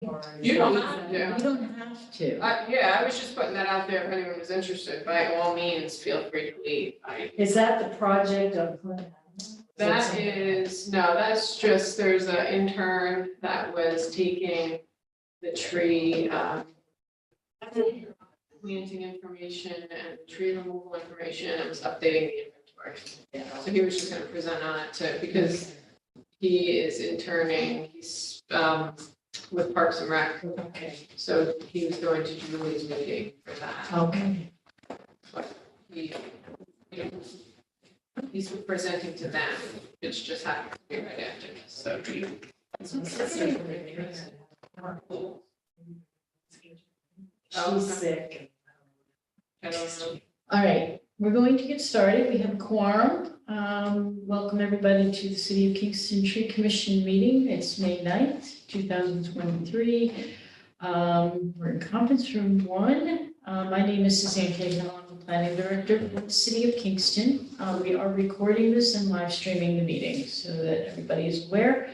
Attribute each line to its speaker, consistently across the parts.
Speaker 1: You don't have to.
Speaker 2: You don't have to.
Speaker 1: Yeah, I was just putting that out there if anyone was interested. By all means, feel free to leave.
Speaker 2: Is that the project of?
Speaker 1: That is, no, that's just, there's an intern that was taking the tree, planting information and tree removal information and was updating the inventory. So he was just gonna present on it too, because he is interning, he's, with Parks and Rec.
Speaker 2: Okay.
Speaker 1: So he was going to Julie's meeting for that.
Speaker 2: Okay.
Speaker 1: He- He's presenting to them, it's just happened to be right after this, so.
Speaker 2: She's sick.
Speaker 1: I don't know.
Speaker 2: All right, we're going to get started. We have a quorum. Welcome everybody to the City of Kingston Tree Commission meeting. It's May 9th, 2023. We're in conference room 1. My name is Suzanne Cahill. I'm the planning director for the City of Kingston. We are recording this and live streaming the meeting so that everybody is aware.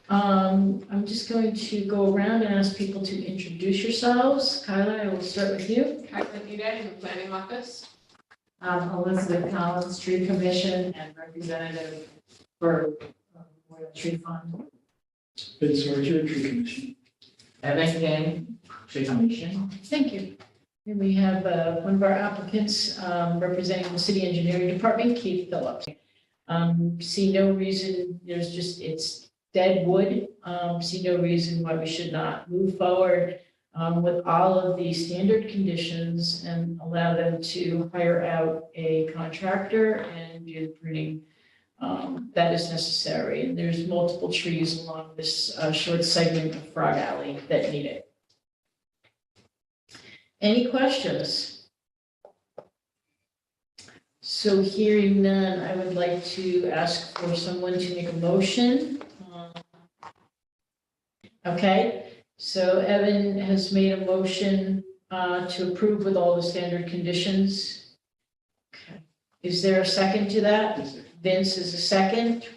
Speaker 2: I'm just going to go around and ask people to introduce yourselves. Kyla, I will start with you.
Speaker 1: Kyla Ede in the planning office.
Speaker 3: Elizabeth Collins, Tree Commission and representative for Royal Tree Fund.
Speaker 4: Vince Archer, Tree Commission.
Speaker 3: Evan King, Tree Commission.
Speaker 2: Thank you. And we have one of our applicants representing the city engineering department, Keith Phillips. See no reason, it's dead wood. See no reason why we should not move forward with all of the standard conditions and allow them to hire out a contractor and do the pruning that is necessary. And there's multiple trees along this short segment of Frog Alley that need it. Any questions? So hearing none, I would like to ask for someone to make a motion. Okay, so Evan has made a motion to approve with all the standard conditions. Okay. Is there a second to that? Vince is a second.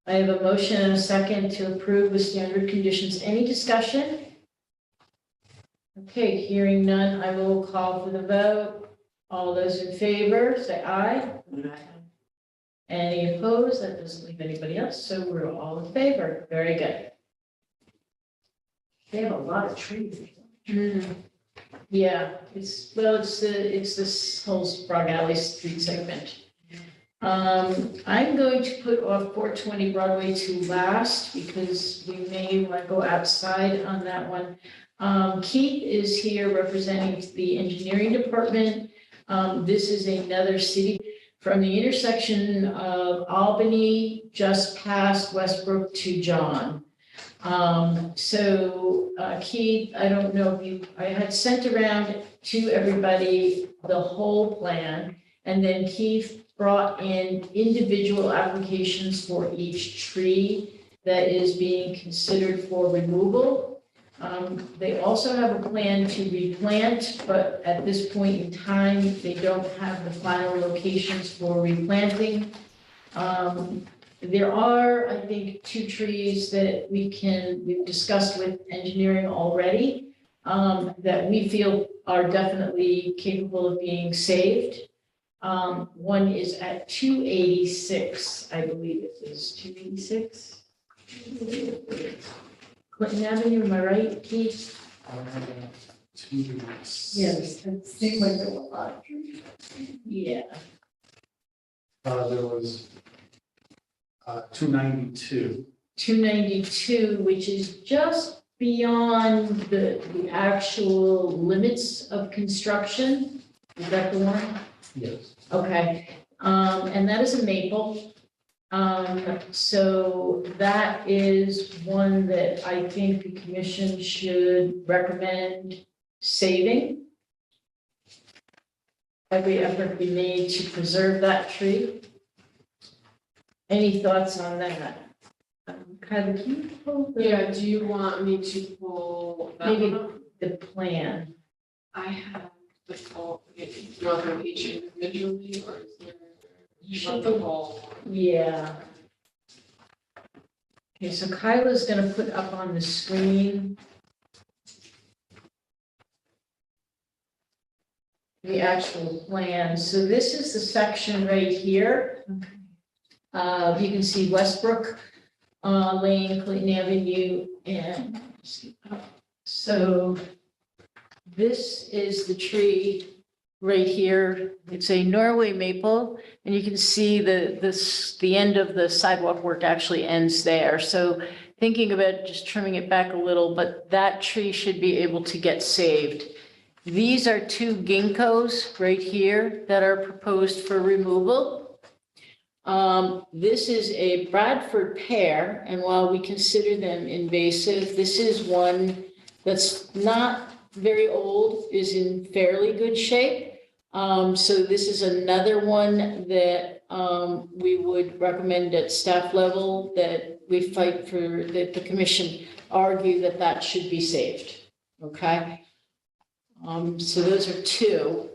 Speaker 2: I have a motion and a second to approve with standard conditions. Any discussion? Okay, hearing none, I will call for the vote. All those in favor, say aye. Any opposed? That doesn't leave anybody else, so we're all in favor. Very good.
Speaker 3: They have a lot of trees.
Speaker 2: Yeah, it's this whole Frog Alley Street segment. I'm going to put off 420 Broadway to last because we may want to go outside on that one. Keith is here representing the engineering department. This is another city from the intersection of Albany, just past Westbrook to John. Keith, I don't know if I had sent around to everybody the whole plan, and then Keith brought in individual applications for each tree that is being considered for removal. They also have a plan to replant, but at this point in time, they don't have the final locations for replanting. There are, I think, 2 trees that we've discussed with engineering already, that we feel are definitely capable of being saved. One is at 286, I believe it is 286. Clinton Avenue, am I right, Keith?
Speaker 3: Yes, it seemed like there were a lot of trees.
Speaker 2: Yeah,
Speaker 4: There was 292.
Speaker 2: 292, which is just beyond the actual limits of construction. Is that the one?
Speaker 4: Yes.
Speaker 2: Okay, and that is a maple. So that is one that I think the commission should recommend saving. Every effort be made to preserve that tree. Any thoughts on that? Kyla, can you pull
Speaker 1: Yeah, do you want me to pull that
Speaker 2: Maybe.
Speaker 1: one up?
Speaker 2: the plan?
Speaker 1: I have the full, do you want them each individually or is there? You want the whole?
Speaker 2: Yeah. Okay, so Kyla's gonna put up on the screen the actual plan. So this is the section right here. You can see Westbrook Lane, Clayton Avenue, and so this is the tree right here. It's a Norway maple, and you can see the end of the sidewalk work actually ends there. So thinking about just trimming it back a little, but that tree should be able to get saved. These are two ginkgos right here that are proposed for removal. This is a Bradford pear, and while we consider them invasive, this is one that's not very old, is in fairly good shape. So this is another one that we would recommend at staff level that we fight for, that the commission argue that that should be saved, okay? So those are two.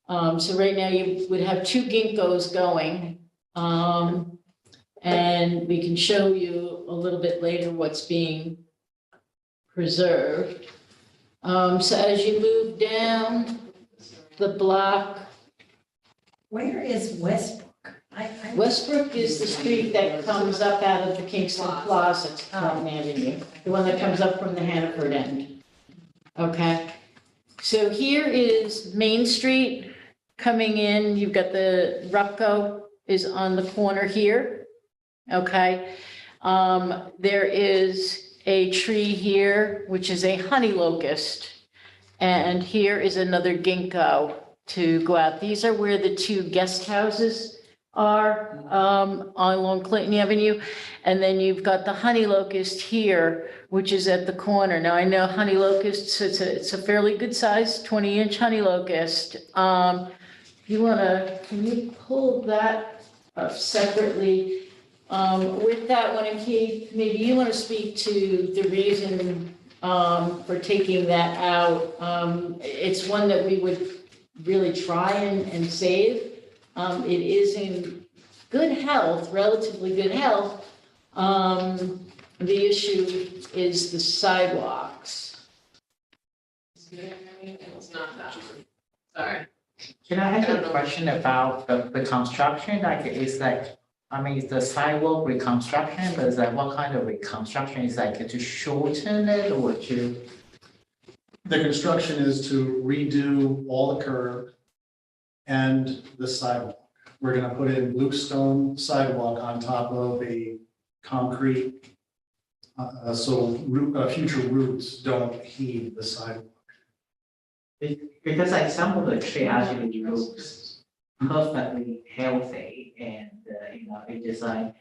Speaker 2: So right now you would have two ginkgos going. And we can show you a little bit later what's being preserved. So as you move down the block,
Speaker 3: Where is Westbrook?
Speaker 2: Westbrook is the street that comes up out of the Kingston Plaza to Cotton Avenue, the one that comes up from the Hannaford end. Okay, so here is Main Street coming in. You've got the Rupco is on the corner here. Okay, there is a tree here, which is a honey locust. And here is another ginkgo to go out. These are where the two guest houses are along Clinton Avenue. And then you've got the honey locust here, which is at the corner. Now, I know honey locusts, it's a fairly good size, 20-inch honey locust. You wanna, can you pull that up separately? With that one, and Keith, maybe you wanna speak to the reason for taking that out. It's one that we would really try and save. It is in good health, relatively good health. The issue is the sidewalks.
Speaker 1: It's not that one. Sorry.
Speaker 5: Can I ask
Speaker 1: I
Speaker 5: a
Speaker 1: don't know.
Speaker 5: question about the construction? Like, it's like, I mean, it's the sidewalk reconstruction, but it's like, what kind of reconstruction? Is like to shorten it or to?
Speaker 4: The construction is to redo all the curb and the sidewalk. We're gonna put in bluestone sidewalk on top of a concrete, so future roots don't heave the sidewalk.
Speaker 5: Because like some of the tree actually looks perfectly healthy and, you know, it just like,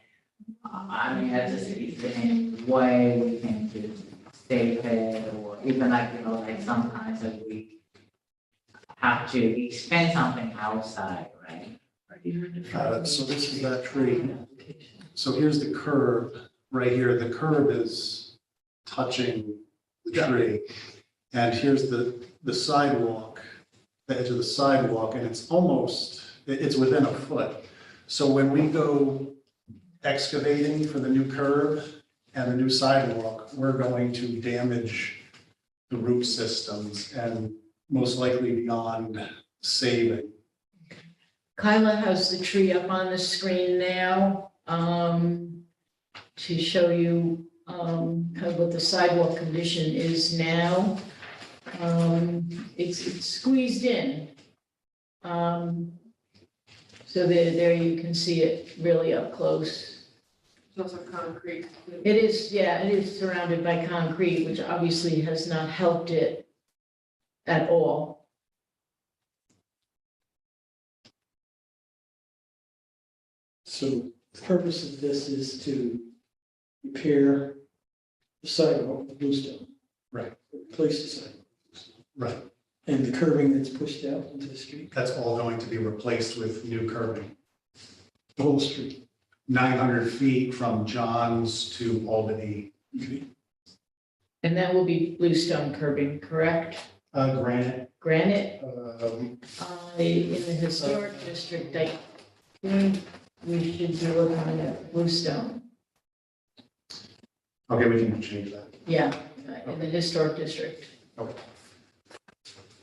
Speaker 5: I mean, I just, is there any way we can just save it or even like, you know, like sometimes like we have to expand something outside, right?
Speaker 4: So this is that tree. So here's the curb, right here. The curb is touching the tree. And here's the sidewalk, the edge of the sidewalk, and it's almost, it's within a foot. So when we go excavating for the new curb and the new sidewalk, we're going to damage the root systems and most likely beyond saving.
Speaker 2: Kyla has the tree up on the screen now, to show you, kind of what the sidewalk condition is now. It's squeezed in. So there you can see it really up close.
Speaker 1: It's also concrete.
Speaker 2: It is, yeah, it is surrounded by concrete, which obviously has not helped it at all.
Speaker 6: So the purpose of this is to repair the sidewalk with bluestone.
Speaker 4: Right.
Speaker 6: Replace the sidewalk.
Speaker 4: Right.
Speaker 6: And the curbing that's pushed out into the street,
Speaker 4: That's all going to be replaced with new curbing.
Speaker 6: the whole street.
Speaker 4: 900 feet from Johns to Albany.
Speaker 2: And that will be bluestone curbing, correct?
Speaker 4: Granite,
Speaker 2: Granite,
Speaker 4: um,
Speaker 2: in the historic district, I think we should be looking at bluestone.
Speaker 4: Okay, we can change that.
Speaker 2: Yeah, in the historic district.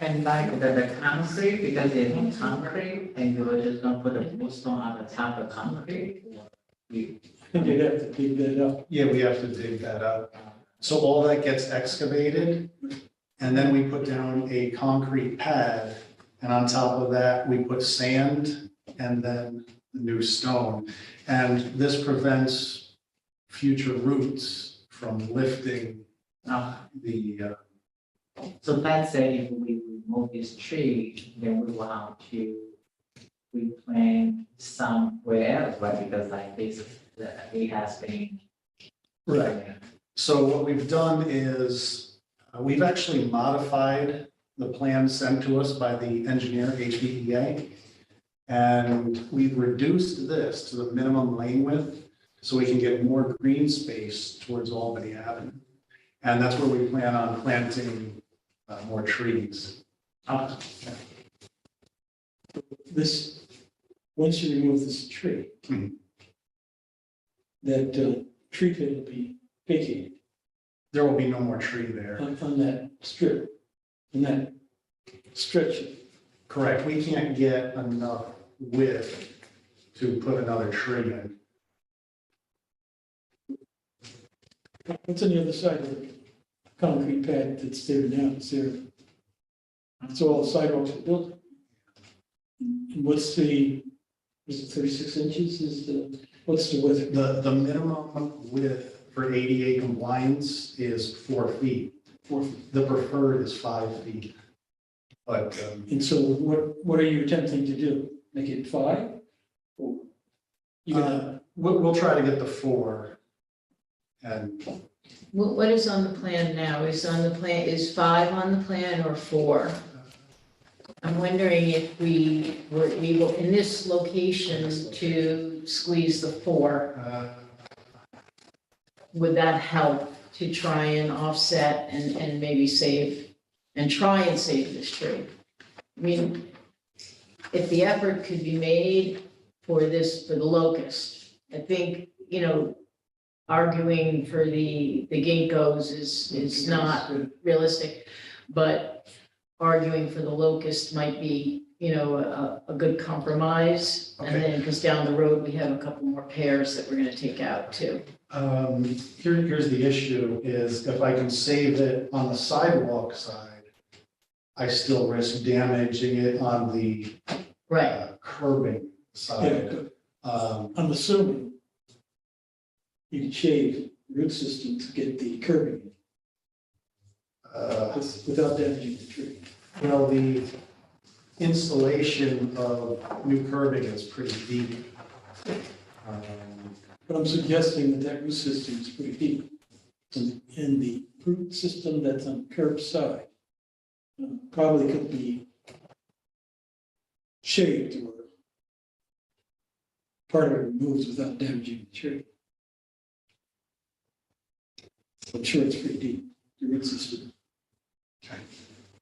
Speaker 5: And like the concrete, because it's concrete, and you were just gonna put a bluestone on the top of concrete. You,
Speaker 6: I think you'd have to dig that up.
Speaker 4: Yeah, we have to dig that up. So all that gets excavated, and then we put down a concrete pad, and on top of that, we put sand and then the new stone. And this prevents future roots from lifting the,
Speaker 5: so let's say if we remove this tree, then we will have to replant somewhere else, right? Because like this, it has been.
Speaker 4: So what we've done is, we've actually modified the plan sent to us by the engineer, HBEA. And we've reduced this to the minimum lane width, so we can get more green space towards Albany Avenue. And that's where we plan on planting more trees.
Speaker 6: This, once you remove this tree,
Speaker 4: Mhm.
Speaker 6: that tree pit will be vacated
Speaker 4: There will be no more tree there.
Speaker 6: on that strip, on that stretch.
Speaker 4: Correct, we can't get enough width to put another tree in.
Speaker 6: What's on the other side of the concrete pad that's there now? It's there. It's all sidewalks are built. And what's the, is it 36 inches is the, what's the width?
Speaker 4: The minimum width for ADA compliance is 4 feet.
Speaker 6: 4 feet.
Speaker 4: The preferred is 5 feet. But,
Speaker 6: And so what are you attempting to do? Make it 5? Or you gonna,
Speaker 4: we'll try to get the 4. And
Speaker 2: What is on the plan now? Is 5 on the plan or 4? I'm wondering if we were able, in this location, to squeeze the 4. Would that help to try and offset and maybe save, and try and save this tree? I mean, if the effort could be made for this, for the locust, I think, arguing for the ginkgos is not realistic, but arguing for the locust might be, a good compromise. And
Speaker 4: Okay.
Speaker 2: then, because down the road, we have a couple more pairs that we're gonna take out too.
Speaker 4: here's the issue is if I can save it on the sidewalk side, I still risk damaging it on the
Speaker 2: Right,
Speaker 4: curbing side.
Speaker 6: yeah,
Speaker 4: Um,
Speaker 6: I'm assuming you can shave the root system to get the curbing
Speaker 4: uh,
Speaker 6: without damaging the tree.
Speaker 4: Well, the installation of new curbing is pretty deep.
Speaker 6: But I'm suggesting that root system is pretty deep. And the root system that's on curb side probably could be shaved or part of it removed without damaging the tree. I'm sure it's pretty deep, the root system.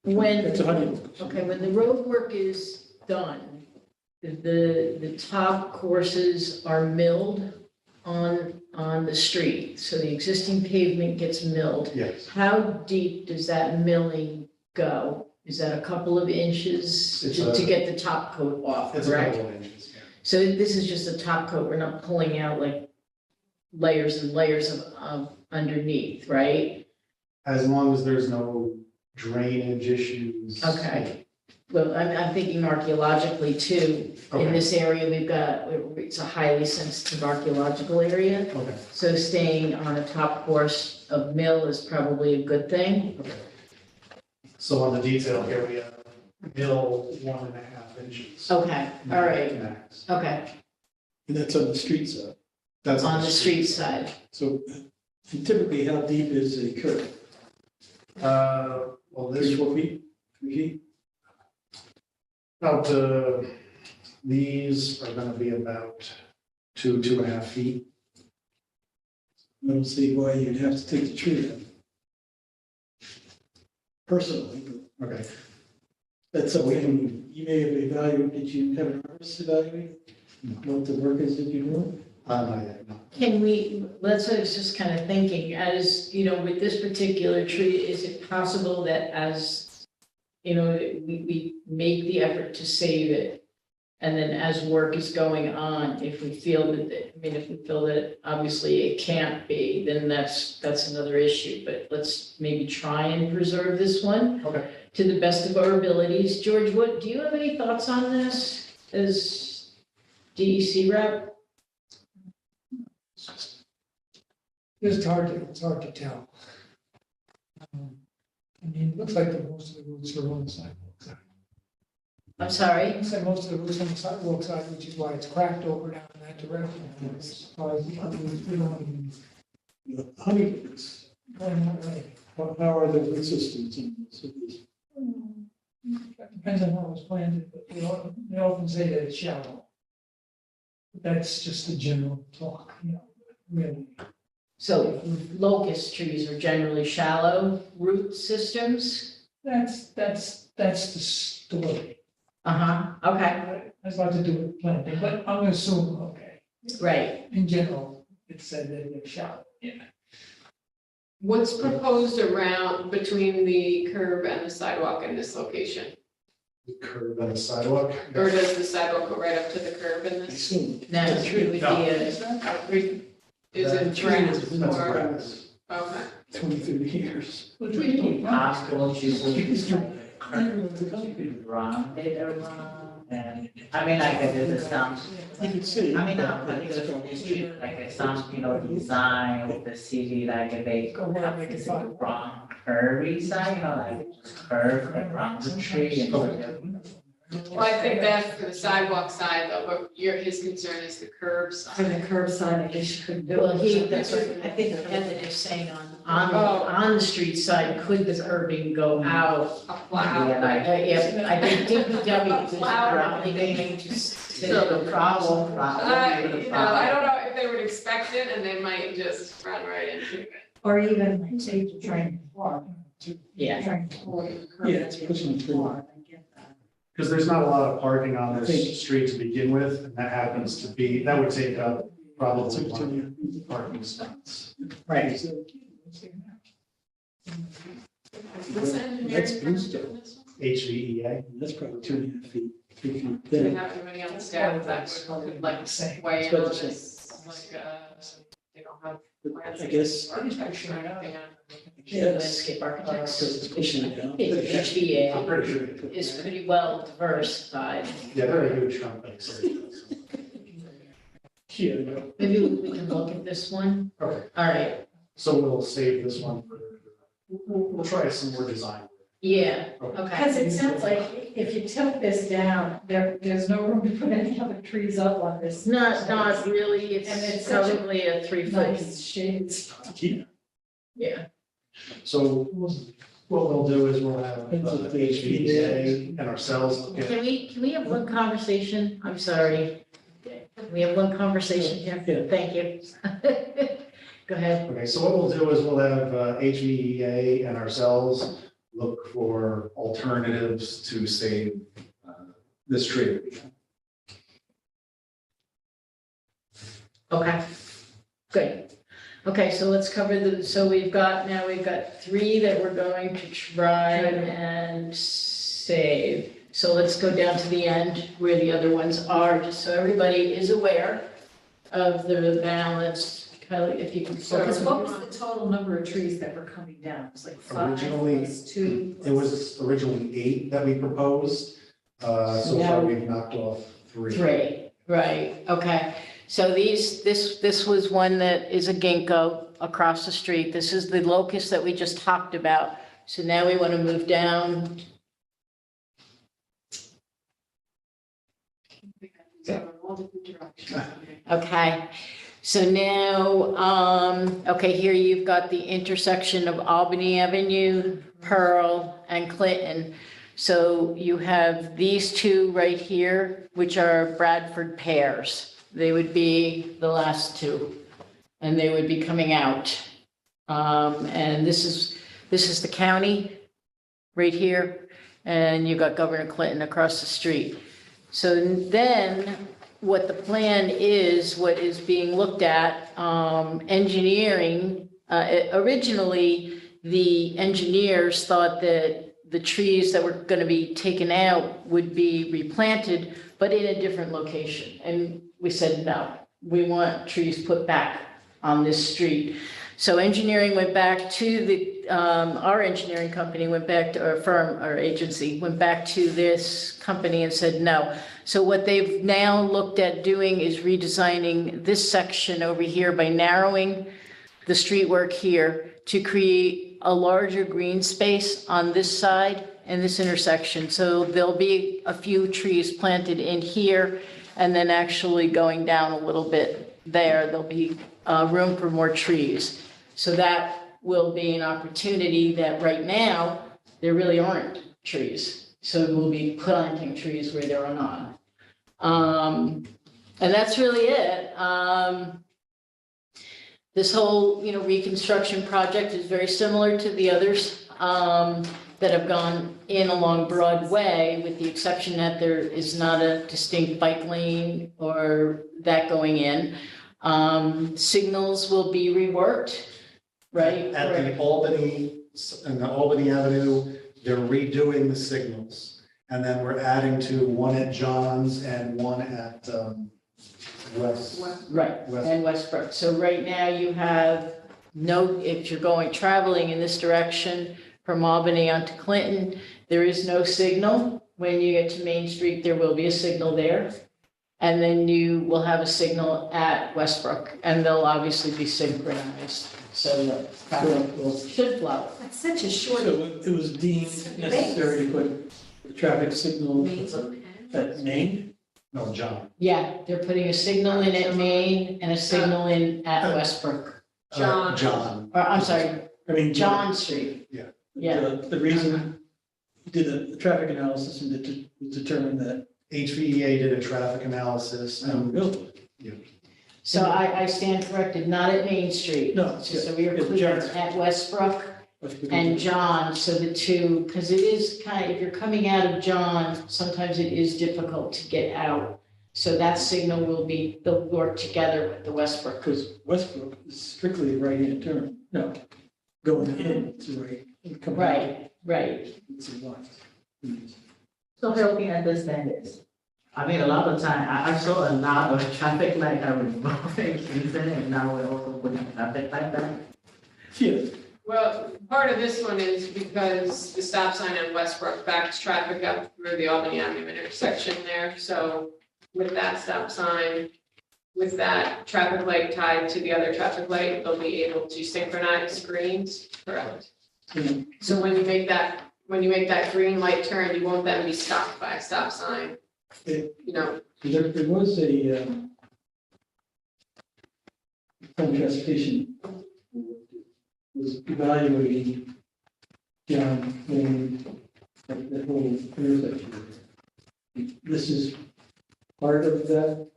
Speaker 2: when,
Speaker 6: It's a honey.
Speaker 2: okay, when the road work is done, the top courses are milled on the street, so the existing pavement gets milled.
Speaker 4: Yes.
Speaker 2: How deep does that milling go? Is that a couple of inches
Speaker 4: It's
Speaker 2: to
Speaker 4: a-
Speaker 2: get the top coat off,
Speaker 4: It's a
Speaker 2: correct?
Speaker 4: couple of inches, yeah.
Speaker 2: So this is just a top coat, we're not pulling out like layers and layers of underneath, right?
Speaker 4: As long as there's no drainage issues.
Speaker 2: Okay. Well, I'm thinking archaeologically too. In
Speaker 4: Okay,
Speaker 2: this area, it's a highly sensitive archaeological area.
Speaker 4: okay,
Speaker 2: So staying on a top course of mill is probably a good thing.
Speaker 4: okay. So on the detail here, we have mill 1.5 inches.
Speaker 2: Okay, all right,
Speaker 4: Max.
Speaker 2: okay,
Speaker 6: And that's on the street side.
Speaker 4: That's
Speaker 2: on the street side.
Speaker 6: So and typically, how deep is a curb?
Speaker 4: Well,
Speaker 6: 3,
Speaker 4: this,
Speaker 6: 4 feet? 3 feet?
Speaker 4: about, these are gonna be about 2.5 feet.
Speaker 6: I don't see why you'd have to take the tree down. Personally, but
Speaker 4: Okay.
Speaker 6: that's something you may have evaluated. Did you have an artist evaluate
Speaker 4: No.
Speaker 6: what the work is that you're doing?
Speaker 4: Not yet, no.
Speaker 2: Can we, that's what I was just kind of thinking, as, you know, with this particular tree, is it possible that as, you know, we make the effort to save it, and then as work is going on, if we feel that, I mean, if we feel that obviously it can't be, then that's another issue, but let's maybe try and preserve this one.
Speaker 4: Okay.
Speaker 2: To the best of our abilities. George, what, do you have any thoughts on this as DEC rep?
Speaker 7: It's hard to tell. I mean, it looks like the most of the routes are on the sidewalk side.
Speaker 2: I'm sorry?
Speaker 7: Looks like most of the routes on the sidewalk side, which is why it's cracked over down in that direction. As far as the other routes, we don't even,
Speaker 6: The Honeybirds,
Speaker 7: not really.
Speaker 6: how are the root systems in this?
Speaker 7: That depends on how it was planted, but they often say that it's shallow. But that's just the general talk, you know, really.
Speaker 2: So locust trees are generally shallow root systems?
Speaker 7: That's the story.
Speaker 2: Uh-huh, okay,
Speaker 7: Has a lot to do with planting, but I'm gonna assume, okay,
Speaker 2: right.
Speaker 7: in general, it's said that they're shallow, yeah.
Speaker 1: What's proposed around between the curb and the sidewalk in this location?
Speaker 4: The curb and the sidewalk.
Speaker 1: Or does the sidewalk go right up to the curb in
Speaker 6: I
Speaker 1: this?
Speaker 6: assume.
Speaker 2: No, it would be
Speaker 4: No.
Speaker 1: Is it
Speaker 4: That's
Speaker 1: grass
Speaker 4: That's
Speaker 1: or?
Speaker 4: grass.
Speaker 1: Okay.
Speaker 6: 20, 30 years.
Speaker 7: But trees don't plant.
Speaker 5: Possible to
Speaker 6: Concrete.
Speaker 5: round it around, and, I mean, like, there's some,
Speaker 6: You can see.
Speaker 5: I mean, like, some, you know, design of the city, like, they
Speaker 7: Go around, make it fun.
Speaker 5: wrong curvy side, you know, like, curve around the tree and.
Speaker 1: Well, I think that's for the sidewalk side though, but his concern is the curb
Speaker 3: For
Speaker 1: side.
Speaker 3: the curbside, I guess you couldn't do it.
Speaker 2: Well, that's what I think Kevin is saying on the street side, could the curbing go out?
Speaker 1: A plow.
Speaker 5: Yeah, like,
Speaker 2: Yeah, I think DPW is
Speaker 1: Plow.
Speaker 2: probably going to.
Speaker 5: So the problem.
Speaker 1: You know, I don't know if they would expect it and they might just run right into it.
Speaker 3: Or even like say to train farm.
Speaker 2: Yeah.
Speaker 3: Trying to pull the curb.
Speaker 6: Yeah, it's pushing through.
Speaker 3: I get that.
Speaker 4: Because there's not a lot of parking on
Speaker 6: I
Speaker 4: this
Speaker 6: think-
Speaker 4: street to begin with, and that happens to be, that would take up probably
Speaker 6: It's like
Speaker 4: one
Speaker 6: 2
Speaker 4: parking spots.
Speaker 2: Right.
Speaker 1: What's the engineering
Speaker 6: That's
Speaker 1: firm
Speaker 6: Bluestone.
Speaker 1: doing this one?
Speaker 4: HVEA.
Speaker 6: That's probably 2.5 feet, 3 feet
Speaker 1: Do we
Speaker 6: thin.
Speaker 1: have anybody on the staff that would like weigh in
Speaker 6: It's about
Speaker 1: on
Speaker 6: the same.
Speaker 1: this? Like, they don't have plans.
Speaker 6: I guess-
Speaker 1: Architecture or anything on
Speaker 2: Landscape architects,
Speaker 6: Because it's pushing it down.
Speaker 4: I'm
Speaker 2: HVA
Speaker 4: pretty sure. they put-
Speaker 2: is pretty well diversified.
Speaker 4: Yeah, they're a huge company. so-
Speaker 6: Yeah, no.
Speaker 2: Maybe we can look at this one.
Speaker 4: Okay,
Speaker 2: All right,
Speaker 4: so we'll save this one for, we'll try some more design.
Speaker 2: yeah,
Speaker 4: Okay.
Speaker 2: okay.
Speaker 3: Because it sounds like if you took this down, there's no room to put any other trees up on this.
Speaker 2: Not really,
Speaker 3: And
Speaker 2: it's
Speaker 3: it's such a
Speaker 2: probably a 3-foot,
Speaker 3: Nice shades.
Speaker 6: Yeah.
Speaker 2: yeah.
Speaker 4: So what we'll do is we'll have HVEA and ourselves look at.
Speaker 2: Can we have one conversation? I'm sorry. Can we have one conversation here?
Speaker 6: Yeah.
Speaker 2: Thank you. Go ahead.
Speaker 4: Okay, so what we'll do is we'll have HVEA and ourselves look for alternatives to save this tree.
Speaker 2: Okay, good. Okay, so let's cover so we've got 3 that we're going to try and save. So let's go down to the end where the other ones are, just so everybody is aware of the balance. Kylie, if you can.
Speaker 3: Because what was the total number of trees that were coming down? It was like 5
Speaker 4: Originally,
Speaker 3: plus 2.
Speaker 4: It was originally 8 that we proposed. So far, we've knocked off 3.
Speaker 2: 3, right, okay. So this was one that is a ginkgo across the street. This is the locust that we just talked about. So now we want to move down.
Speaker 1: So, all different directions.
Speaker 2: Okay, so now, okay, here you've got the intersection of Albany Avenue, Pearl, and Clinton. So you have these 2 right here, which are Bradford pears. They would be the last 2, and they would be coming out. And this is the county right here, and you've got Governor Clinton across the street. So then what the plan is, what is being looked at, engineering, originally, the engineers thought that the trees that were going to be taken out would be replanted, but in a different location. And we said, no, we want trees put back on this street. So engineering went back to the, our engineering company went back to, our firm, our agency, went back to this company and said no. So what they've now looked at doing is redesigning this section over here by narrowing the street work here to create a larger green space on this side and this intersection. So there'll be a few trees planted in here, and then actually going down a little bit there, there'll be room for more trees. So that will be an opportunity that right now, there really aren't trees. So we'll be planting trees where there are not. And that's really it. This whole, reconstruction project is very similar to the others that have gone in along Broadway, with the exception that there is not a distinct bike lane or that going in. Signals will be reworked, right?
Speaker 4: At the Albany, in the Albany Avenue, they're redoing the signals. And then we're adding to one at John's and one at West.
Speaker 2: Right,
Speaker 4: West.
Speaker 2: and Westbrook. So right now you have if you're traveling in this direction from Albany onto Clinton, there is no signal. When you get to Main Street, there will be a signal there. And then you will have a signal at Westbrook, and they'll obviously be synchronized, so that traffic should flow.
Speaker 3: That's such a short.
Speaker 6: So it was deemed necessary to put the traffic signal at Main?
Speaker 4: No, John.
Speaker 2: Yeah, they're putting a signal in at Main and a signal in at Westbrook.
Speaker 4: John.
Speaker 2: Or, I'm sorry,
Speaker 6: I mean.
Speaker 2: John Street.
Speaker 4: Yeah.
Speaker 2: Yeah.
Speaker 6: The reason you did the traffic analysis and determined that.
Speaker 4: HVEA did a traffic analysis and
Speaker 6: Really?
Speaker 2: So I stand corrected, not at Main Street.
Speaker 6: No.
Speaker 2: So we are
Speaker 6: Yeah,
Speaker 2: clear
Speaker 6: John.
Speaker 2: at Westbrook and John, so the two, because it is if you're coming out of John, sometimes it is difficult to get out. So that signal they'll work together with the Westbrook.
Speaker 6: Because Westbrook is strictly a right-hand turn. No, going in, it's a right. and coming out,
Speaker 2: Right.
Speaker 6: it's a left.
Speaker 5: So help me understand this. I mean, a lot of time, I saw a lot of traffic light are removing trees in it, and now we're also putting traffic light back.
Speaker 6: Yeah,
Speaker 1: Well, part of this one is because the stop sign on Westbrook backs traffic up through the Albany Avenue intersection there. So with that stop sign, with that traffic light tied to the other traffic light, they'll be able to synchronize screens. Correct.
Speaker 6: yeah.
Speaker 1: So when you make that green light turn, you won't then be stopped by a stop sign.
Speaker 6: There was a transportation was evaluating John Lane, that whole intersection. This is part of that?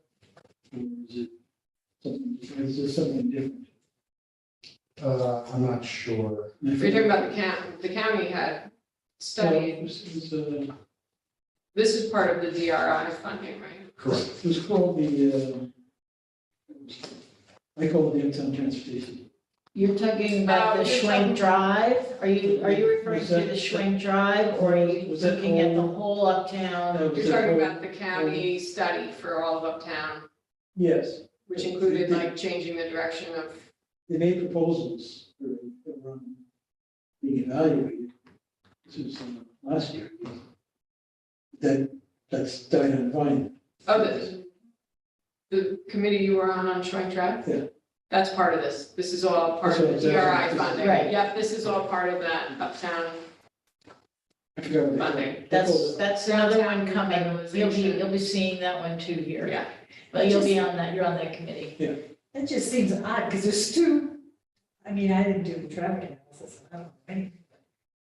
Speaker 6: Or is it something different?
Speaker 4: I'm not sure.
Speaker 1: If you're talking about the county had studied, this is part of the DRI funding, right?
Speaker 4: Correct.
Speaker 6: It was called I call it the uptown transportation.
Speaker 2: You're talking about the
Speaker 1: you're
Speaker 2: Schwing
Speaker 1: talking-
Speaker 2: Drive? Are you referring
Speaker 6: Was
Speaker 2: to
Speaker 6: that-
Speaker 2: the Schwing Drive, or are you
Speaker 6: Was that
Speaker 2: looking at the
Speaker 6: whole-
Speaker 2: whole uptown?
Speaker 6: Was
Speaker 1: You're
Speaker 6: that
Speaker 1: talking
Speaker 6: whole-
Speaker 1: about the county study for all of uptown,
Speaker 6: Yes,
Speaker 1: which included like changing the direction of,
Speaker 6: they made proposals that were being evaluated. This was last year. That's died on vine.
Speaker 1: the committee you were on Schwank Drive?
Speaker 6: Yeah.
Speaker 1: That's part of this. This is all part of the
Speaker 6: So
Speaker 1: DRI funding.
Speaker 2: Right.
Speaker 1: Yep, this is all part of that uptown
Speaker 6: I forgot what they called it.
Speaker 1: funding.
Speaker 2: That's another one
Speaker 1: Downtown
Speaker 2: coming.
Speaker 1: revitalization.
Speaker 2: You'll be seeing that one too here.
Speaker 1: Yeah.
Speaker 2: But you're on that committee.
Speaker 3: That just seems odd, because there's two, I mean, I didn't do the traffic analysis, I don't know anything.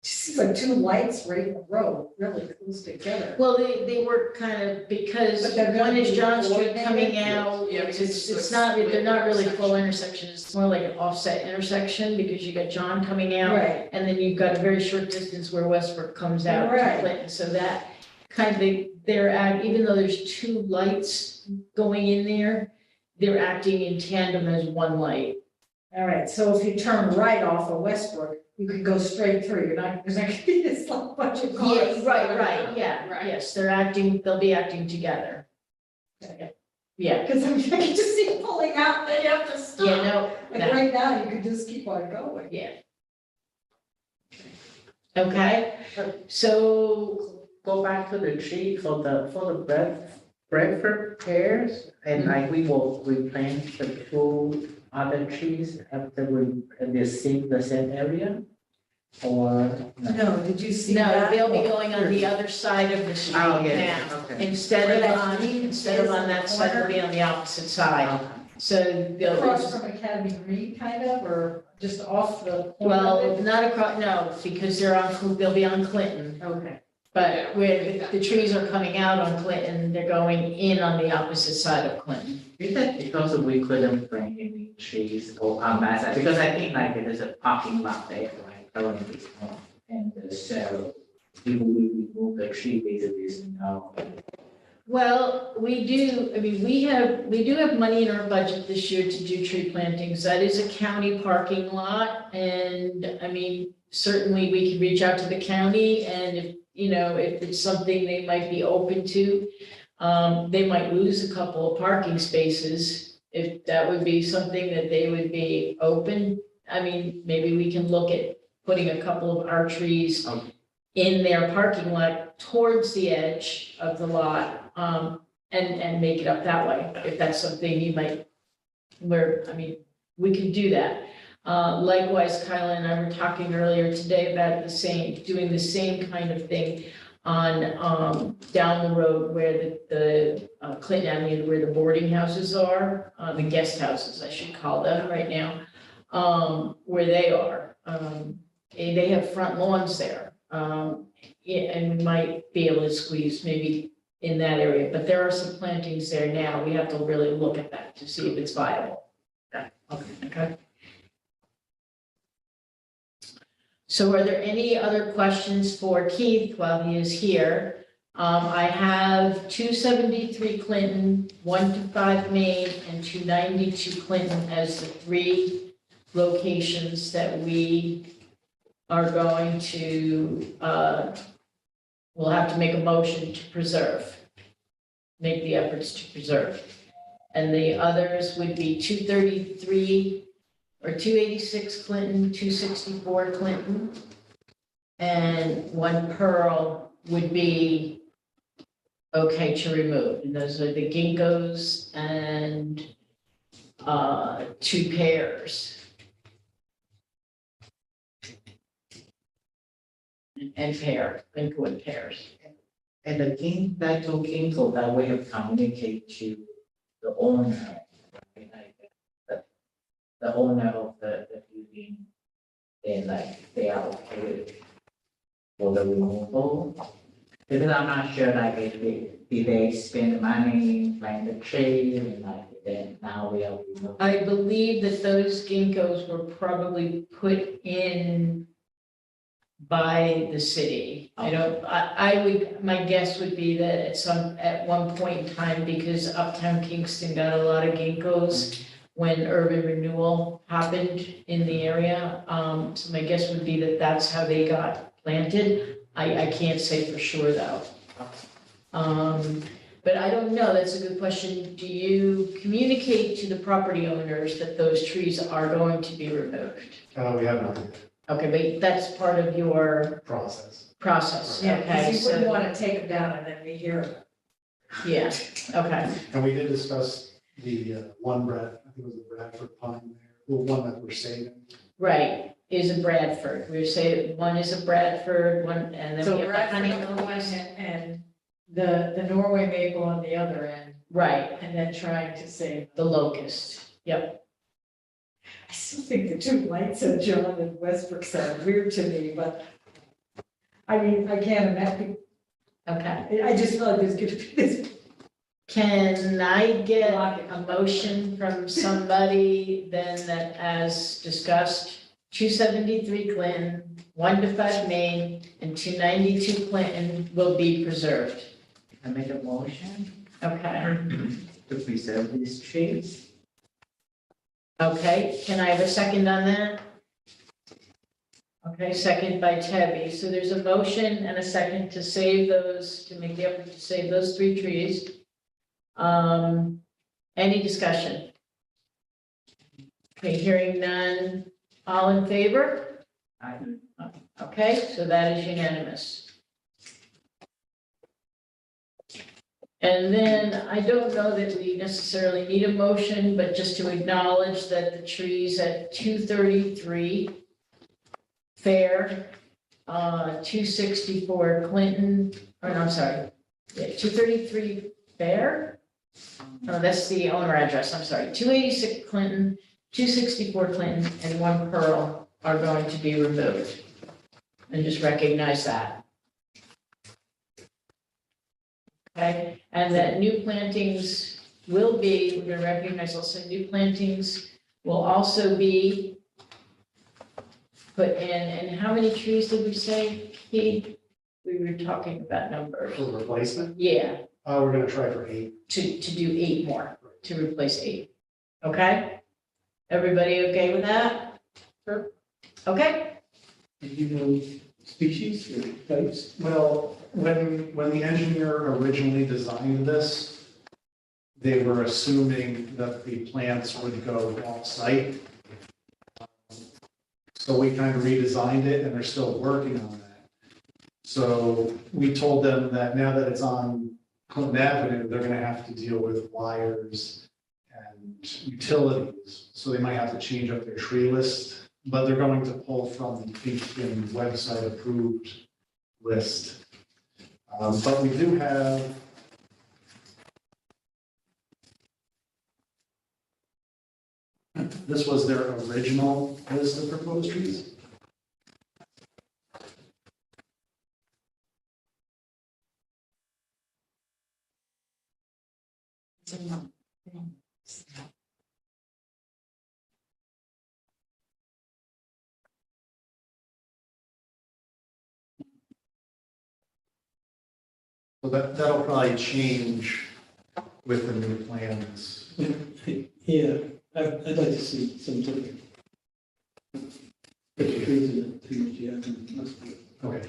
Speaker 3: It just seems like two lights right in a row, really close together.
Speaker 2: Well, they work kind of, because
Speaker 3: But they're gonna
Speaker 2: one is
Speaker 3: be
Speaker 2: John Street
Speaker 3: coordinated?
Speaker 2: coming out,
Speaker 1: Yeah, because
Speaker 2: it's
Speaker 1: it's
Speaker 2: not,
Speaker 1: split
Speaker 2: they're not really full
Speaker 1: intersection.
Speaker 2: intersections, it's more like an offset intersection, because you got John coming out,
Speaker 3: Right,
Speaker 2: and then you've got a very short distance where Westbrook comes out to
Speaker 3: Right.
Speaker 2: Clinton, so that kind of, they're act, even though there's two lights going in there, they're acting in tandem as one light.
Speaker 3: All right, so if you turn right off of Westbrook, you could go straight through, you're not, there's not gonna be this little bunch of
Speaker 2: Yeah,
Speaker 3: cars.
Speaker 2: right, yeah,
Speaker 1: Right.
Speaker 2: yes, they'll be acting together. Yeah,
Speaker 3: Because I mean, I can just see it pulling out, then you have to
Speaker 2: yeah,
Speaker 3: stop.
Speaker 2: no,
Speaker 3: Like
Speaker 2: no,
Speaker 3: right now, you could just keep on going.
Speaker 2: yeah. Okay, so,
Speaker 5: Go back to the tree for the Bradford pears, and like we will replant the two other trees after they seed the same area? Or?
Speaker 3: No, did you see
Speaker 2: no,
Speaker 3: that?
Speaker 2: they'll be going on the other side of the street
Speaker 5: Oh,
Speaker 2: now.
Speaker 5: yeah, okay.
Speaker 2: Instead
Speaker 3: Where
Speaker 2: of
Speaker 3: that
Speaker 2: on,
Speaker 3: green
Speaker 2: instead of
Speaker 3: is
Speaker 2: on
Speaker 3: in
Speaker 2: that
Speaker 3: the
Speaker 2: side, they'll
Speaker 3: corner?
Speaker 2: be on the opposite side. So
Speaker 3: Across
Speaker 2: they'll,
Speaker 3: from Academy Green, kind of, or just off the? corner of
Speaker 2: well,
Speaker 3: it?
Speaker 2: not across, no, because they'll be on Clinton.
Speaker 3: Okay.
Speaker 2: But where the trees are coming out on Clinton, they're going in on the opposite side of Clinton.
Speaker 5: Is that because we couldn't bring any trees or on that side? Because I think like there's a parking lot there, right, currently. And so if we remove the tree, basically, no.
Speaker 2: Well, we do, I mean, we do have money in our budget this year to do tree plantings. That is a county parking lot. And I mean, certainly we can reach out to the county and if, you know, if it's something they might be open to, they might lose a couple of parking spaces. If that would be something that they would be open, I mean, maybe we can look at putting a couple of our trees
Speaker 5: Okay.
Speaker 2: in their parking lot towards the edge of the lot, and make it up that way, if that's something you might, I mean, we could do that. Likewise, Kyla and I were talking earlier today about doing the same kind of thing on, down the road where the Clinton Avenue, where the boarding houses are, the guest houses, I should call them right now, where they are. They have front lawns there. Yeah, and we might be able to squeeze maybe in that area, but there are some plantings there now. We have to really look at that to see if it's viable. Okay. So are there any other questions for Keith while he is here? I have 273 Clinton, 125 Main, and 292 Clinton as the three locations that we are going to, we'll have to make a motion to preserve, make the efforts to preserve. And the others would be 233 or 286 Clinton, 264 Clinton, and 1 Pearl would be okay to remove. And those are the ginkgos and 2 pears. And pear, ginkgo and pears.
Speaker 5: And the that two ginkgo that we have communicated to the owner, right, like the owner of the building, they like, they are okay with for the removal. Because I'm not sure like if they spend money, plant the tree, and like then now we are removing.
Speaker 2: I believe that those ginkgos were probably put in by the city. I would, my guess would be that at one point in time, because Uptown Kingston got a lot of ginkgos when urban renewal happened in the area. So my guess would be that that's how they got planted. I can't say for sure though. But I don't know, that's a good question. Do you communicate to the property owners that those trees are going to be removed?
Speaker 4: We have nothing
Speaker 2: Okay, but that's part of your
Speaker 4: process.
Speaker 2: process,
Speaker 3: Yeah,
Speaker 2: okay,
Speaker 3: because you wouldn't
Speaker 2: so,
Speaker 3: want to take them down and then we hear them.
Speaker 2: yeah, okay,
Speaker 4: And we did discuss the one I think it was the Bradford pine there, the one that we're saving.
Speaker 2: right, is a Bradford, we say one is a Bradford, one, and then
Speaker 3: So
Speaker 2: we have the
Speaker 3: Bradford on
Speaker 2: honeycomb.
Speaker 3: one end and the Norway maple on the other end,
Speaker 2: Right,
Speaker 3: and then trying to save.
Speaker 2: the locust, yep,
Speaker 3: I still think the two lights at John and Westbrook sound weird to me, but I mean, I can't imagine,
Speaker 2: okay.
Speaker 3: I just feel like there's gonna be this.
Speaker 2: Can I get a motion from somebody then that as discussed, 273 Clinton, 1 to 5 Main, and 292 Clinton will be preserved.
Speaker 5: I make a motion
Speaker 2: Okay,
Speaker 5: to preserve these trees.
Speaker 2: okay, can I have a second on that? Okay, second by Tebby. So there's a motion and a second to save those, to make the effort to save those 3 trees. Any discussion? Okay, hearing none. All in favor?
Speaker 5: I,
Speaker 2: Okay, so that is unanimous. And then I don't know that we necessarily need a motion, but just to acknowledge that the trees at 233 Fair, 264 Clinton, or no, I'm sorry, yeah, 233 Fair? Oh, that's the owner address, I'm sorry, 286 Clinton, 264 Clinton, and 1 Pearl are going to be removed. And just recognize that. Okay, and that new plantings will be, we're gonna recognize also new plantings will also be put in, and how many trees did we say, Keith? We were talking about numbers.
Speaker 4: For replacement,
Speaker 2: Yeah,
Speaker 4: we're gonna try for 8.
Speaker 2: to do 8 more, to replace 8. Okay? Everybody okay with that? Sure. Okay,
Speaker 6: And you know species or types?
Speaker 4: Well, when the engineer originally designed this, they were assuming that the plants would go off-site. So we kind of redesigned it, and they're still working on that. So we told them that now that it's on Clinton Avenue, they're gonna have to deal with wires and utilities. So they might have to change up their tree list, but they're going to pull from the Beacon website approved list. But we do have this was their original list of proposed trees. So that'll probably change with the new plans.
Speaker 6: Yeah, I'd like to see some sort of trees in it, trees, yeah.
Speaker 4: Okay.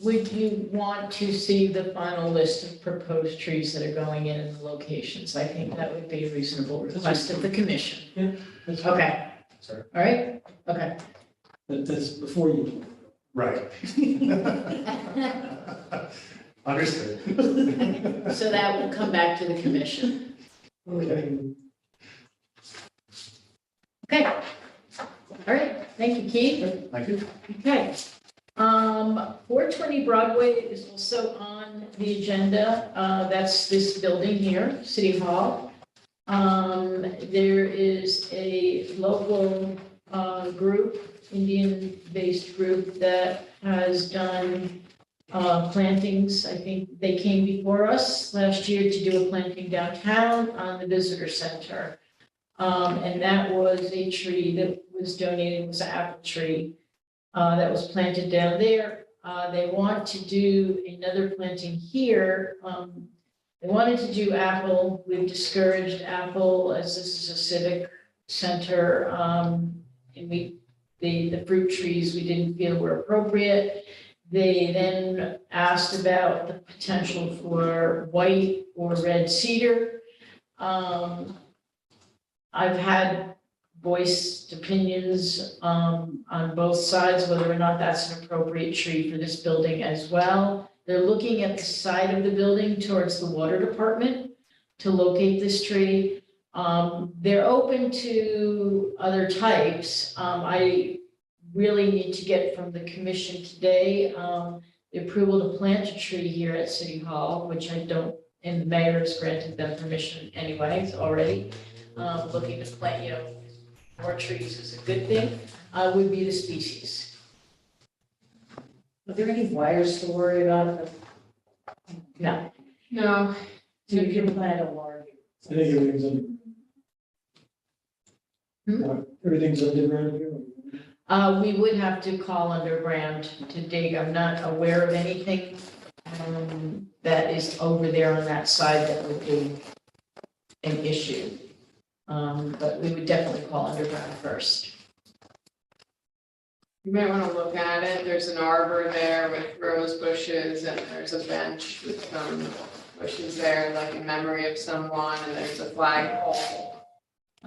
Speaker 2: would you want to see the final list of proposed trees that are going in and the locations? I think that would be a reasonable request of the commission.
Speaker 6: That's fine.
Speaker 2: Okay,
Speaker 4: Sorry.
Speaker 2: all right, okay.
Speaker 6: That's before you.
Speaker 4: Right. Understood.
Speaker 2: So that will come back to the commission.
Speaker 6: Okay.
Speaker 2: Okay. All right, thank you, Keith.
Speaker 4: Thank you.
Speaker 2: Okay. 420 Broadway is also on the agenda. That's this building here, City Hall. There is a local group, Indian-based group that has done plantings. I think they came before us last year to do a planting downtown on the visitor center. And that was a tree that was donated, it was an apple tree that was planted down there. They want to do another planting here. They wanted to do apple. We've discouraged apple as this is a civic center. And the fruit trees we didn't feel were appropriate. They then asked about the potential for white or red cedar. I've had voiced opinions on both sides, whether or not that's an appropriate tree for this building as well. They're looking at the side of the building towards the water department to locate this tree. They're open to other types. I really need to get from the commission today the approval to plant a tree here at City Hall, which I don't, and the mayor has granted them permission anyways already. Looking to plant, more trees is a good thing, would be the species.
Speaker 3: Are there any wires to worry about?
Speaker 2: No,
Speaker 1: No,
Speaker 3: So you can plant a wire.
Speaker 6: I think everything's under.
Speaker 2: Hmm?
Speaker 6: Everything's underground here.
Speaker 2: We would have to call underground to dig. I'm not aware of anything that is over there on that side that would be an issue. But we would definitely call underground first.
Speaker 1: You might want to look at it. There's an arbor there with rose bushes and there's a bench with some bushes there, like in memory of someone, and there's a flagpole.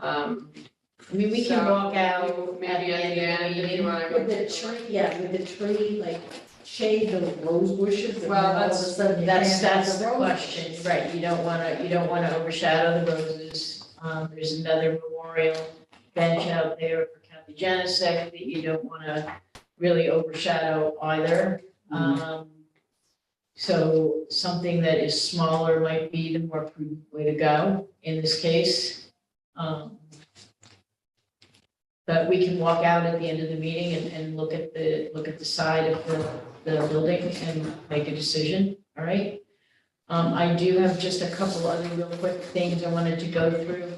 Speaker 2: I mean, we can
Speaker 1: So,
Speaker 2: walk out
Speaker 1: maybe at the end if you
Speaker 2: meeting.
Speaker 1: want to.
Speaker 3: With the tree, yeah, with the tree, like shade the rose bushes and
Speaker 1: Well,
Speaker 3: then all of a
Speaker 1: that's-
Speaker 3: sudden you
Speaker 2: That's
Speaker 3: can't have
Speaker 2: the
Speaker 3: rose
Speaker 2: question,
Speaker 3: bushes.
Speaker 2: right? You don't wanna overshadow the roses. There's another memorial bench out there for Kathy Janicek that you don't wanna really overshadow either. So something that is smaller might be the more prudent way to go in this case. But we can walk out at the end of the meeting and look at the side of the building and make a decision, all right? I do have just a couple other real quick things I wanted to go through.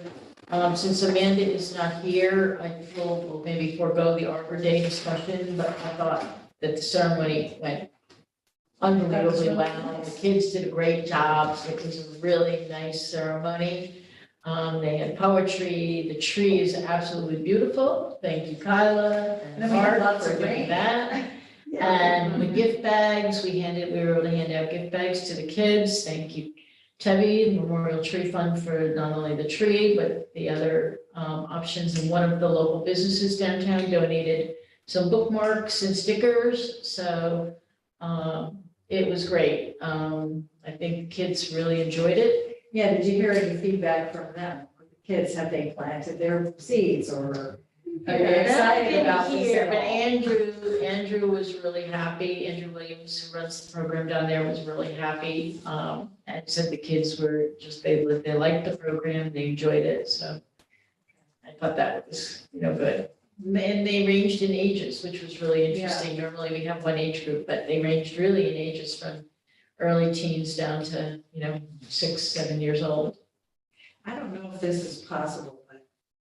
Speaker 2: Since Amanda is not here, I will maybe forego the Arbor Day discussion, but I thought that the ceremony went unbelievably well. The kids did a great job. It was a really nice ceremony. They had poetry. The tree is absolutely beautiful. Thank you, Kyla
Speaker 3: And
Speaker 2: and
Speaker 3: then we had
Speaker 2: Mark
Speaker 3: lots
Speaker 2: for
Speaker 3: of
Speaker 2: doing
Speaker 3: rain.
Speaker 2: that.
Speaker 3: Yeah.
Speaker 2: And the gift bags, we were able to hand out gift bags to the kids. Thank you, Tebby, Memorial Tree Fund, for not only the tree, but the other options. And one of the local businesses downtown donated some bookmarks and stickers. So it was great. I think the kids really enjoyed it.
Speaker 3: Yeah, did you hear any feedback from them? The kids, have they planted their seeds or are they excited about
Speaker 2: I
Speaker 3: this
Speaker 2: didn't hear,
Speaker 3: at
Speaker 2: but
Speaker 3: all?
Speaker 2: Andrew was really happy. Andrew Williams, who runs the program down there, was really happy. And said the kids were just, they liked the program, they enjoyed it, so I thought that was, good. And they ranged in ages, which was really interesting. Normally we have one age group, but they ranged really in ages from early teens down to, 6, 7 years old.
Speaker 3: I don't know if this is possible, but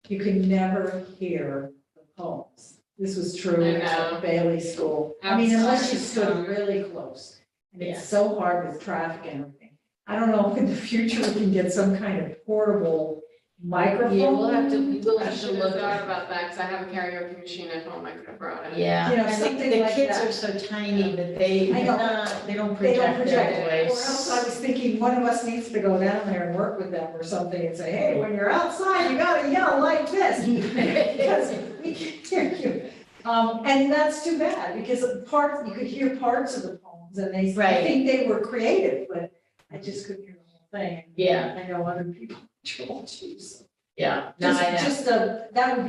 Speaker 3: you could never hear the poems. This was true
Speaker 1: I know.
Speaker 3: at Bailey School. I mean, unless you
Speaker 1: Outside.
Speaker 3: stood really close. And
Speaker 2: Yeah.
Speaker 3: it's so hard with traffic and everything. I don't know if in the future we can get some kind of portable microphone.
Speaker 2: Yeah, we'll have to
Speaker 1: I should have
Speaker 2: look.
Speaker 1: thought about that, because I have a karaoke machine at home, I could have brought it.
Speaker 2: Yeah,
Speaker 3: You know,
Speaker 2: and
Speaker 3: something
Speaker 2: the
Speaker 3: like
Speaker 2: kids
Speaker 3: that.
Speaker 2: are so tiny that they,
Speaker 3: I know.
Speaker 2: they don't
Speaker 3: They don't
Speaker 2: project
Speaker 3: project
Speaker 2: their
Speaker 3: it. Or
Speaker 2: voice.
Speaker 3: else I was thinking one of us needs to go down there and work with them or something and say, hey, when you're outside, you gotta yell like this. Because we can't hear you. And that's too bad because you could hear parts of the poems and I
Speaker 2: Right.
Speaker 3: think they were creative, but I just couldn't hear the whole thing.
Speaker 2: Yeah.
Speaker 3: I know other people trouble too, so.
Speaker 2: Yeah, no, I know.
Speaker 3: That would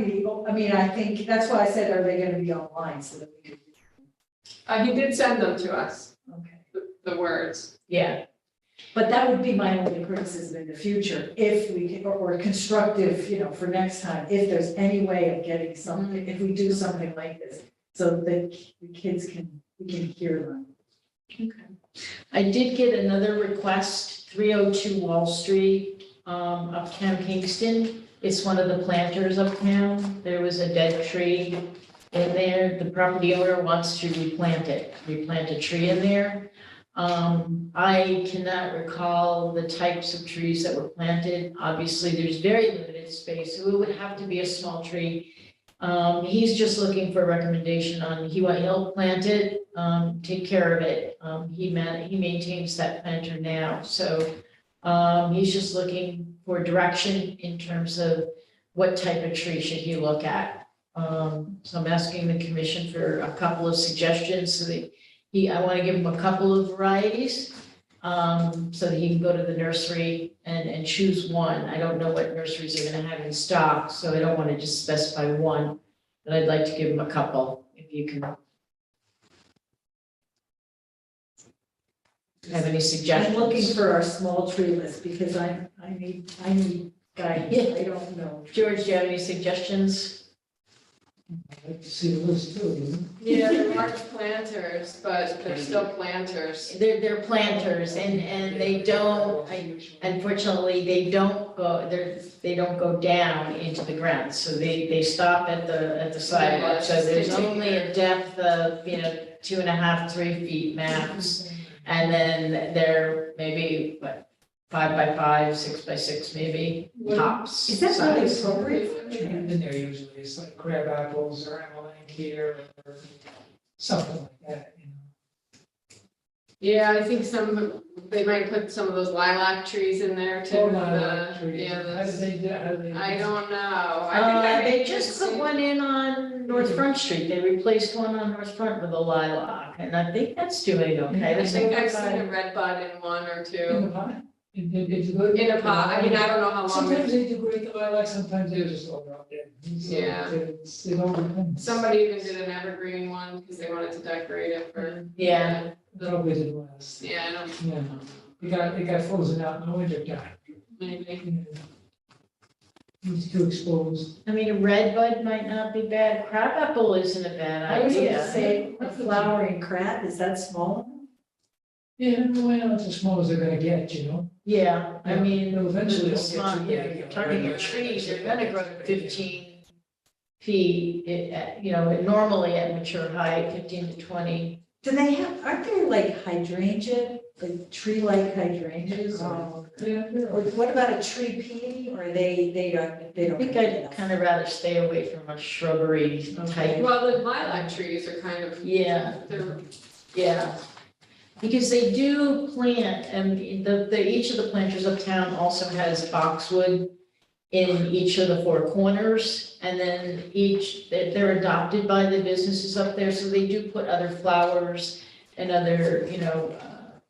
Speaker 3: be, I think, that's why I said, are they gonna be online so that we could?
Speaker 1: He did send them to us,
Speaker 3: Okay.
Speaker 1: the words.
Speaker 2: Yeah,
Speaker 3: But that would be my only criticism in the future, if we can, or constructive, for next time, if there's any way of getting something, if we do something like this, so that the kids we can hear them.
Speaker 2: I did get another request, 302 Wall Street, uptown Kingston. It's one of the planters uptown. There was a dead tree in there. The property owner wants to replant a tree in there. I cannot recall the types of trees that were planted. Obviously, there's very limited space, so it would have to be a small tree. He's just looking for a recommendation on, he'll plant it, take care of it. He maintains that planter now, so he's just looking for direction in terms of what type of tree should he look at. So I'm asking the commission for a couple of suggestions so that I want to give him a couple of varieties, so that he can go to the nursery and choose one. I don't know what nurseries are gonna have in stock, so I don't want to just specify one, but I'd like to give him a couple, if you can. Have any suggestions?
Speaker 3: I'm looking for our small tree list, because I need guidance, I don't know.
Speaker 2: George, do you have any suggestions?
Speaker 7: I'd like to see the list too, you know?
Speaker 1: Yeah, they're large planters, but they're still planters.
Speaker 2: They're planters and they don't, unfortunately, they don't go down into the ground. So they stop at the sidewalk. So there's only a depth of, 2.5, 3 feet max. And then they're maybe, 5 by 5, 6 by 6 maybe, tops.
Speaker 3: Is that really
Speaker 2: size.
Speaker 3: appropriate?
Speaker 7: And in there usually, it's like crab apples or amelanchier or something like that, you know?
Speaker 1: Yeah, I think they might put some of those lilac trees in there too.
Speaker 7: Or lilac trees.
Speaker 1: Yeah,
Speaker 7: How did they do, how did they?
Speaker 1: I don't know. I think I
Speaker 2: They
Speaker 1: may
Speaker 2: just
Speaker 1: have
Speaker 2: put
Speaker 1: seen-
Speaker 2: one in on North Front Street. They replaced one on North Front with a lilac, and I think that's doing okay.
Speaker 1: I
Speaker 2: There's
Speaker 1: think
Speaker 2: some
Speaker 1: I've seen a
Speaker 2: kind
Speaker 1: red bud in one or
Speaker 7: In
Speaker 1: two.
Speaker 7: the pot? It's good?
Speaker 1: In a pot, I mean, I don't know how long.
Speaker 7: Sometimes they decorate the lilac, sometimes they just all drop dead. So
Speaker 1: Yeah.
Speaker 7: It all depends.
Speaker 1: Somebody even did an evergreen one because they wanted to decorate it for.
Speaker 2: Yeah.
Speaker 7: Probably didn't last.
Speaker 1: Yeah, I don't,
Speaker 7: Yeah, it got frozen out in the winter time.
Speaker 1: maybe.
Speaker 7: It's too exposed.
Speaker 2: I mean, a red bud might not be bad. Crabapple isn't a bad
Speaker 3: I was gonna
Speaker 2: idea.
Speaker 3: say, a flowering crab, is that small?
Speaker 7: Yeah, well, it's as small as they're gonna get, you know?
Speaker 2: Yeah, I mean,
Speaker 7: They'll eventually
Speaker 2: it's
Speaker 7: they'll get
Speaker 2: not,
Speaker 7: too
Speaker 2: you're
Speaker 7: big.
Speaker 2: talking a tree, they're gonna grow to 15 feet, normally at mature height, 15 to 20.
Speaker 3: Do they have, aren't there like hydrangea, like tree-like hydrangeas? Or
Speaker 7: Yeah,
Speaker 3: or what about a tree peony, or they don't
Speaker 2: I
Speaker 3: make
Speaker 2: think
Speaker 3: it
Speaker 2: I'd
Speaker 3: enough?
Speaker 2: kind of rather stay away from a shrubbery type.
Speaker 1: Well, the lilac trees are kind of.
Speaker 2: Yeah.
Speaker 1: They're,
Speaker 2: Yeah, because they do plant, and each of the planters uptown also has boxwood in each of the 4 corners, and then they're adopted by the businesses up there, so they do put other flowers and other,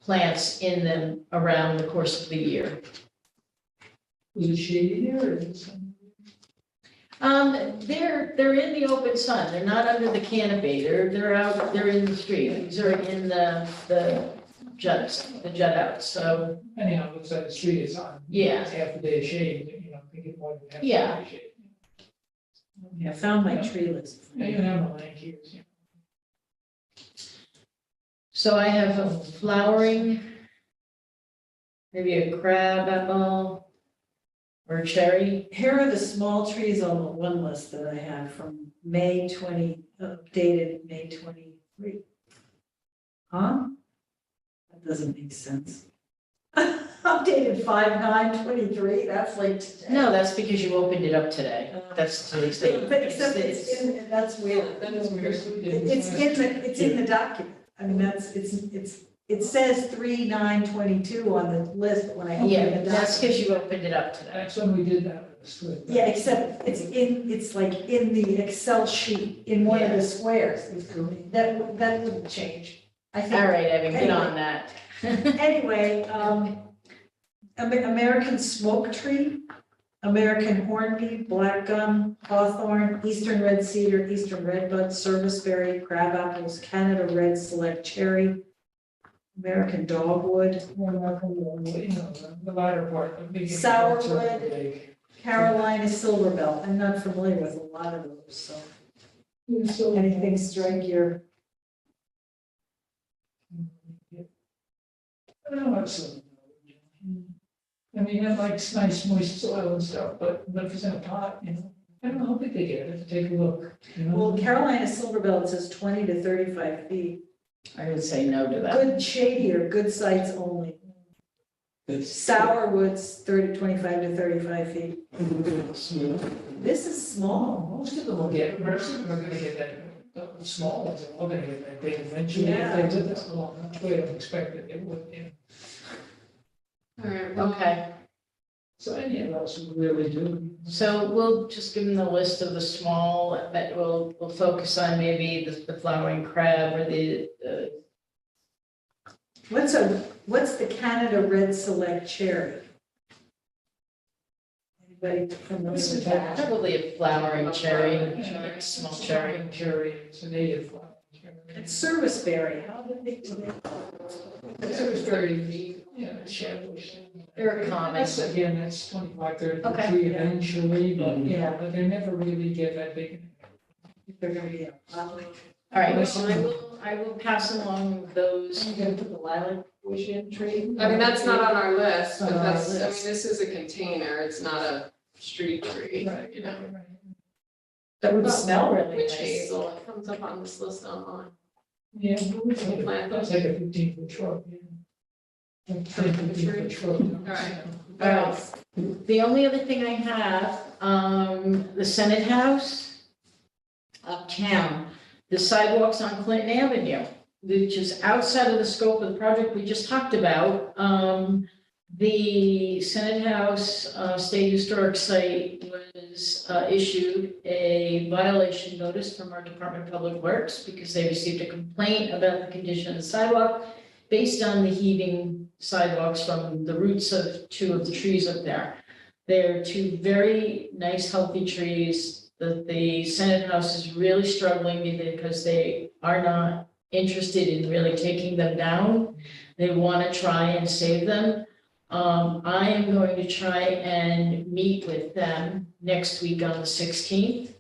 Speaker 2: plants in them around the course of the year.
Speaker 7: was it shady there or is it some?
Speaker 2: They're in the open sun, they're not under the canopy, they're out, they're in the street, these are in the jut outs, so,
Speaker 7: Anyhow, it looks like the street is on.
Speaker 2: Yeah.
Speaker 7: It's half a day of shade, you know, I think it more than half a day
Speaker 2: Yeah.
Speaker 7: of shade.
Speaker 3: Yeah, I found my tree list.
Speaker 7: Yeah, you have a land here, you know.
Speaker 2: so I have a flowering, maybe a crab apple or a cherry.
Speaker 3: Here are the small trees on the one list that I have from May 20, updated May 23. Huh? That doesn't make sense. Updated 5/9/23, that's like today.
Speaker 2: No, that's because you opened it up today, that's today's date.
Speaker 3: But except it's in, that's weird.
Speaker 1: that is weird.
Speaker 3: It's in the document. I mean, it says 3/9/22 on the list, but when I open
Speaker 2: Yeah,
Speaker 3: the
Speaker 2: that's
Speaker 3: document.
Speaker 2: because you opened it up today.
Speaker 7: That's when we did that with the split.
Speaker 3: Yeah, except it's like in the Excel sheet, in one of the squares. That wouldn't change. I think.
Speaker 2: All right, Evan, get on that.
Speaker 3: Anyway, American smoke tree, American hornbeam, black gum, hawthorn, eastern red cedar, eastern redbud, serviceberry, crab apples, Canada red select cherry, American dogwood,
Speaker 7: More like, you know, the latter part. the beginning
Speaker 3: Sourwood.
Speaker 7: parts are big.
Speaker 3: Carolina silverbell. I'm not familiar with a lot of those, so
Speaker 7: Yeah, so-
Speaker 3: anything strike your,
Speaker 7: I don't know, it's, I mean, I like nice moist soil and stuff, but if it's in a pot, you know, I don't know how big they get, I have to take a look, you know?
Speaker 3: well, Carolina silverbell, it says 20 to 35 feet.
Speaker 2: I would say no to that.
Speaker 3: Good shady or good sites only. Sourwoods, 25 to 35 feet. This is small.
Speaker 7: Most of them will get, most of them are gonna get that, the small ones, are all gonna get that big eventually,
Speaker 3: Yeah.
Speaker 7: if they did this long, I don't expect it, it would, you know.
Speaker 1: All right, well,
Speaker 2: Okay,
Speaker 7: So any of those would really do.
Speaker 2: so we'll just give them the list of the small, but we'll focus on maybe the flowering crab or the
Speaker 3: What's the Canada Red Select Cherry? Anybody familiar with that?
Speaker 2: probably a flowering cherry,
Speaker 7: Yeah.
Speaker 2: small cherry.
Speaker 7: Flowering cherry, it's a native flower.
Speaker 3: It's serviceberry, how did they do that?
Speaker 7: It's a very, yeah, it's shadow's.
Speaker 2: They're common.
Speaker 7: That's, again, that's 25, 30
Speaker 2: Okay.
Speaker 7: feet eventually, but,
Speaker 3: Yeah.
Speaker 7: but they never really get that big.
Speaker 3: If they're gonna be a lilac.
Speaker 2: All right, so I will pass along those.
Speaker 3: You gonna put the lilac bush in tree?
Speaker 1: I mean, that's not on our list, but
Speaker 3: Not on our
Speaker 1: that's, I mean,
Speaker 3: list.
Speaker 1: this is a container, it's not a street tree,
Speaker 7: Right,
Speaker 1: you know.
Speaker 7: right.
Speaker 3: That would smell really
Speaker 1: Witch
Speaker 3: nice.
Speaker 1: hazel, it comes up on this list online.
Speaker 7: Yeah, that's like a 15-foot shrub, yeah. Like 15-foot shrub.
Speaker 1: All right.
Speaker 2: All right. The only other thing I have, the Senate House uptown, the sidewalks on Clinton Avenue, which is outside of the scope of the project we just talked about. The Senate House State Historic Site was issued a violation notice from our Department of Public Works because they received a complaint about the condition of the sidewalk based on the heaving sidewalks from the roots of two of the trees up there. They're two very nice, healthy trees that the Senate House is really struggling because they are not interested in really taking them down. They want to try and save them. I am going to try and meet with them next week on the 16th.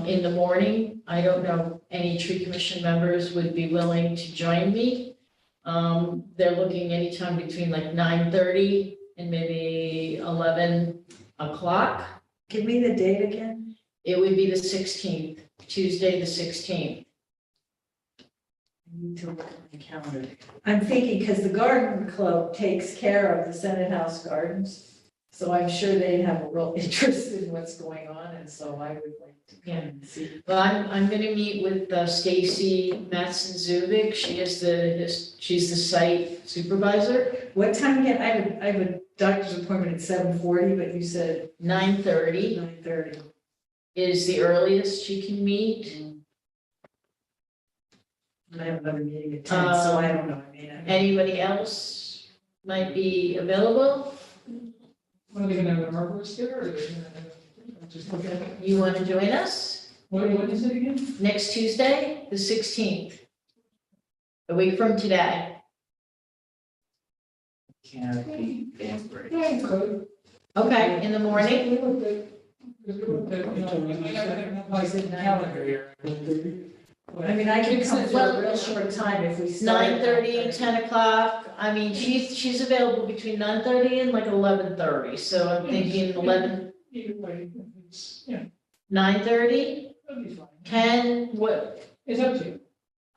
Speaker 2: In the morning. I don't know, any tree commission members would be willing to join me. They're looking anytime between like 9:30 and maybe 11 o'clock.
Speaker 3: Give me the date again.
Speaker 2: It would be the 16th, Tuesday, the 16th.
Speaker 3: I need to look at my calendar. I'm thinking, because the garden club takes care of the Senate House gardens, so I'm sure they have a real interest in what's going on, and so I would like to come and see.
Speaker 2: Well, I'm gonna meet with Stacy Matson-Zubik. She's the site supervisor,
Speaker 3: What time again? I have a doctor's appointment at 7:40, but you said
Speaker 2: 9:30
Speaker 3: 9:30.
Speaker 2: is the earliest she can meet.
Speaker 3: I have another meeting at 10, so I don't know. I mean,
Speaker 2: Anybody else might be available?
Speaker 7: What are they gonna have an arborist there, or are they gonna just look at it?
Speaker 2: You wanna join us
Speaker 7: What is it again?
Speaker 2: next Tuesday, the 16th? A week from today.
Speaker 5: Can't be Danbury.
Speaker 7: Code.
Speaker 2: Okay, in the morning?
Speaker 7: We looked at- we looked at, you know, I got like a calendar here.
Speaker 3: I mean, I can
Speaker 7: Makes
Speaker 3: come
Speaker 7: sense.
Speaker 3: for a real short time if we start.
Speaker 2: 9:30, 10 o'clock. I mean, she's available between 9:30 and like 11:30, so I'm thinking 11,
Speaker 7: Either way, it's, yeah,
Speaker 2: 9:30,
Speaker 7: that'd be fine.
Speaker 2: 10, what?
Speaker 7: It's up to you.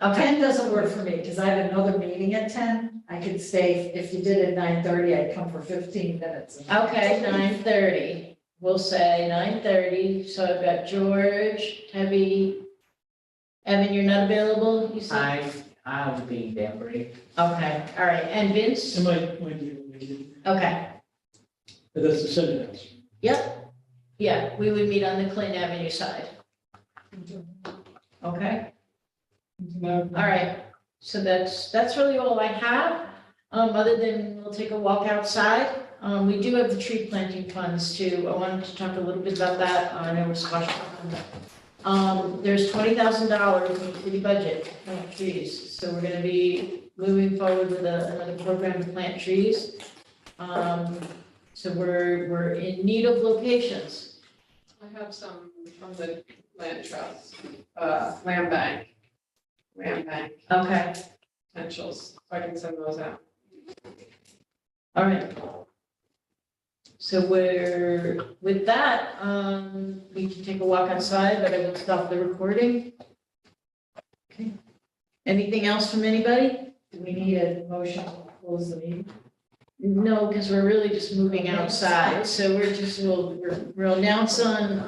Speaker 2: Okay,
Speaker 3: 10 doesn't work for me, because I have another meeting at 10. I could stay, if you did it at 9:30, I'd come for 15 minutes.
Speaker 2: okay, 9:30. We'll say 9:30, so I've got George, Debbie. Evan, you're not available, you said?
Speaker 5: I'll be in Danbury.
Speaker 2: Okay, all right, and Vince?
Speaker 6: It might be able to make it,
Speaker 2: Okay,
Speaker 6: but that's the Senate House.
Speaker 2: yep, yeah, we would meet on the Clinton Avenue side, okay? All right, so that's really all I have, other than we'll take a walk outside. We do have the tree planting funds too. I wanted to talk a little bit about that. I know we're squashing on that. There's $20,000 in the city budget to plant trees, so we're gonna be moving forward with another program to plant trees. So we're in need of locations.
Speaker 1: I have some from the land trust, land bank. Land bank
Speaker 2: Okay,
Speaker 1: potentials, so I can send those out.
Speaker 2: all right. So with that, we can take a walk outside, but I will stop the recording. Okay. Anything else from anybody?
Speaker 3: Do we need a motion to close the meeting?
Speaker 2: No, because we're really just moving outside, so we'll announce on,